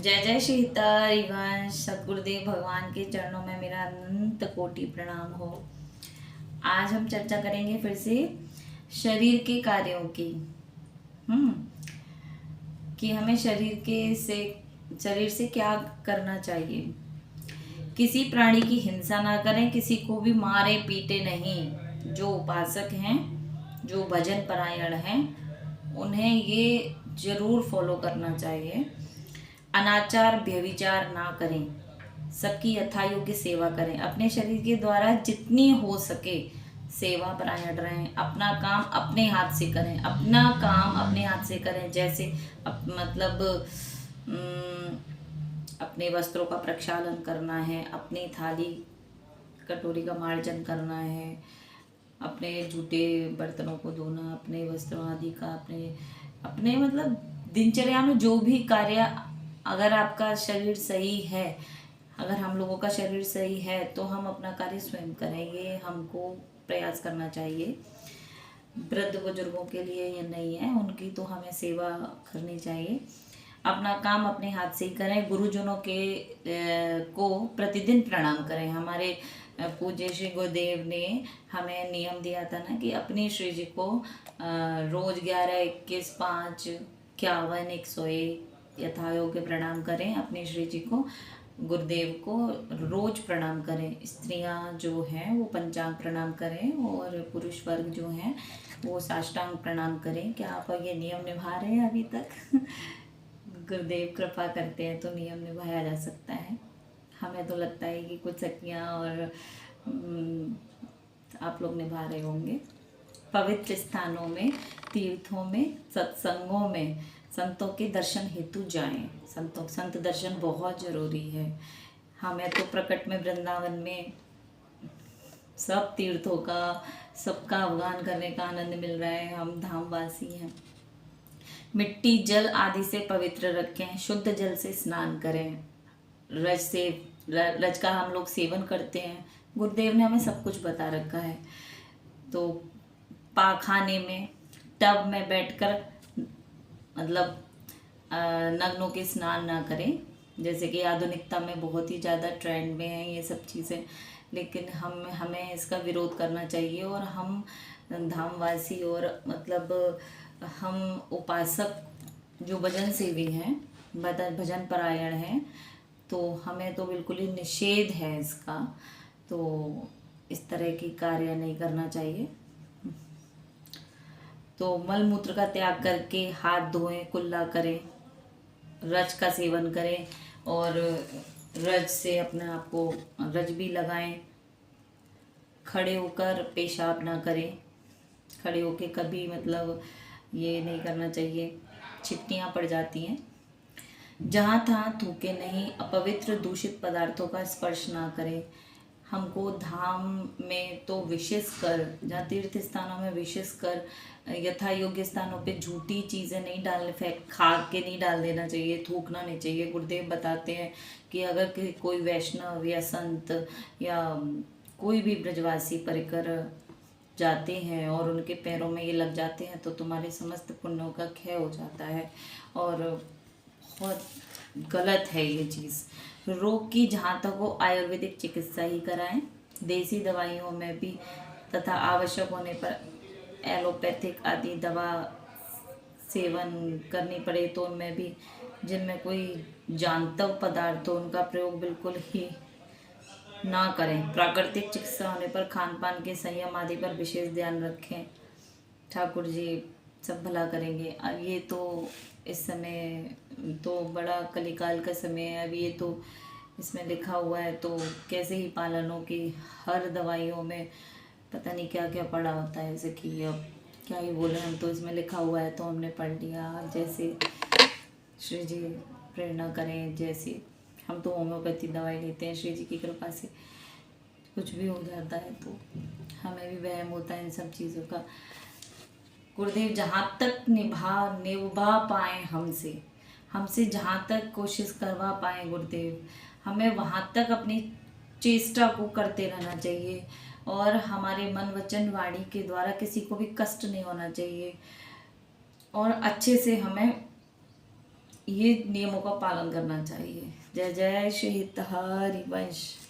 जय जय श्री हरिवंश। सतगुरुदेव भगवान के चरणों में मेरा अनंत कोटि प्रणाम हो। आज हम चर्चा करेंगे फिर से शरीर के कार्यों की। हम्म कि हमें शरीर से क्या करना चाहिए। किसी प्राणी की हिंसा ना करें, किसी को भी मारे पीटे नहीं। जो उपासक हैं, जो भजन परायण हैं, उन्हें ये जरूर फॉलो करना चाहिए। अनाचार व्यभिचार ना करें, सबकी यथायोग्य सेवा करें। अपने शरीर के द्वारा जितनी हो सके सेवा परायण रहें। अपना काम अपने हाथ से करें, अपना काम अपने हाथ से करें। जैसे मतलब अपने वस्त्रों का प्रक्षालन करना है, अपनी थाली कटोरी का मार्जन करना है, अपने जूठे बर्तनों को धोना, अपने वस्त्रों आदि का अपने अपने मतलब दिनचर्या में जो भी कार्य, अगर आपका शरीर सही है, अगर हम लोगों का शरीर सही है तो हम अपना कार्य स्वयं करेंगे। हमको प्रयास करना चाहिए। वृद्ध बुजुर्गों के लिए ये नहीं है, उनकी तो हमें सेवा करनी चाहिए। अपना काम अपने हाथ से ही करें। गुरुजनों के को प्रतिदिन प्रणाम करें। हमारे पूज्य श्री गुरुदेव ने हमें नियम दिया था ना कि अपनी श्री जी को रोज 11, 21, 5, 51, 101 यथायोग्य प्रणाम करें। अपनी श्री जी को, गुरुदेव को रोज प्रणाम करें। स्त्रियां जो हैं वो पंचांग प्रणाम करें और पुरुष वर्ग जो हैं वो साष्टांग प्रणाम करें। क्या आप ये नियम निभा रहे हैं अभी तक? गुरुदेव कृपा करते हैं तो नियम निभाया जा सकता है। हमें तो लगता है कि कुछ सखियाँ और आप लोग निभा रहे होंगे। पवित्र स्थानों में, तीर्थों में, सत्संगों में संतों के दर्शन हेतु जाएं। संत दर्शन बहुत जरूरी है। हमें तो प्रकट में वृंदावन में सब तीर्थों का, सबका अवगान करने का आनंद मिल रहा है। हम धामवासी हैं। मिट्टी जल आदि से पवित्र रखें। शुद्ध जल से स्नान करें। रज का हम लोग सेवन करते हैं। गुरुदेव ने हमें सब कुछ बता रखा है। तो पाखाने में, टब में बैठकर मतलब नग्नों के स्नान ना करें। जैसे कि आधुनिकता में बहुत ही ज़्यादा ट्रेंड में है ये सब चीज़ें, लेकिन हमें इसका विरोध करना चाहिए। और हम धामवासी और मतलब हम उपासक जो भजन सेवी हैं, भजन परायण हैं, तो हमें तो बिल्कुल ही निषेध है इसका। तो इस तरह की कार्य नहीं करना चाहिए। तो मल मूत्र का त्याग करके हाथ धोएं, कुल्ला करें, रज का सेवन करें और रज से अपने आप को रज भी लगाएं। खड़े होकर पेशाब ना करें। खड़े होके कभी मतलब ये नहीं करना चाहिए, छिट्टियाँ पड़ जाती हैं। जहाँ तहाँ थूके नहीं। अपवित्र दूषित पदार्थों का स्पर्श ना करें। हमको धाम में तो विशेष कर, जहाँ तीर्थ स्थानों में विशेष कर यथा योग्य स्थानों पे झूठी चीज़ें नहीं डालने, खा के नहीं डाल देना चाहिए, थूकना नहीं चाहिए। गुरुदेव बताते हैं कि अगर कोई वैष्णव या संत या कोई भी ब्रजवासी परिकर जाते हैं और उनके पैरों में ये लग जाते हैं तो तुम्हारे समस्त पुण्यों का क्षय हो जाता है। और बहुत गलत है ये चीज़। रोग की जहाँ तक हो आयुर्वेदिक चिकित्सा ही कराएं। देसी दवाइयों में भी तथा आवश्यक होने पर एलोपैथिक आदि दवा सेवन करनी पड़े तो उनमें भी, जिनमें कोई जानतव पदार्थ हो, उनका प्रयोग बिल्कुल ही ना करें। प्राकृतिक चिकित्सा होने पर खान पान के संयम आदि पर विशेष ध्यान रखें। ठाकुर जी सब भला करेंगे। अब ये तो इस समय तो बड़ा कलिकाल का समय है। अब ये तो इसमें लिखा हुआ है तो कैसे ही पालन हो कि हर दवाइयों में पता नहीं क्या क्या पड़ा होता है। जैसे कि अब क्या ही बोले, हम तो इसमें लिखा हुआ है तो हमने पढ़ लिया। जैसे श्री जी प्रेरणा करें, जैसे हम तो होम्योपैथी दवाई लेते हैं, श्री जी की कृपा से कुछ भी हो जाता है तो हमें भी वहम होता है इन सब चीज़ों का। गुरुदेव जहाँ तक निभा पाए हमसे जहाँ तक कोशिश करवा पाए गुरुदेव, हमें वहाँ तक अपनी चेष्टा को करते रहना चाहिए। और हमारे मन वचन वाणी के द्वारा किसी को भी कष्ट नहीं होना चाहिए। और अच्छे से हमें ये नियमों का पालन करना चाहिए। जय जय श्री हरिवंश।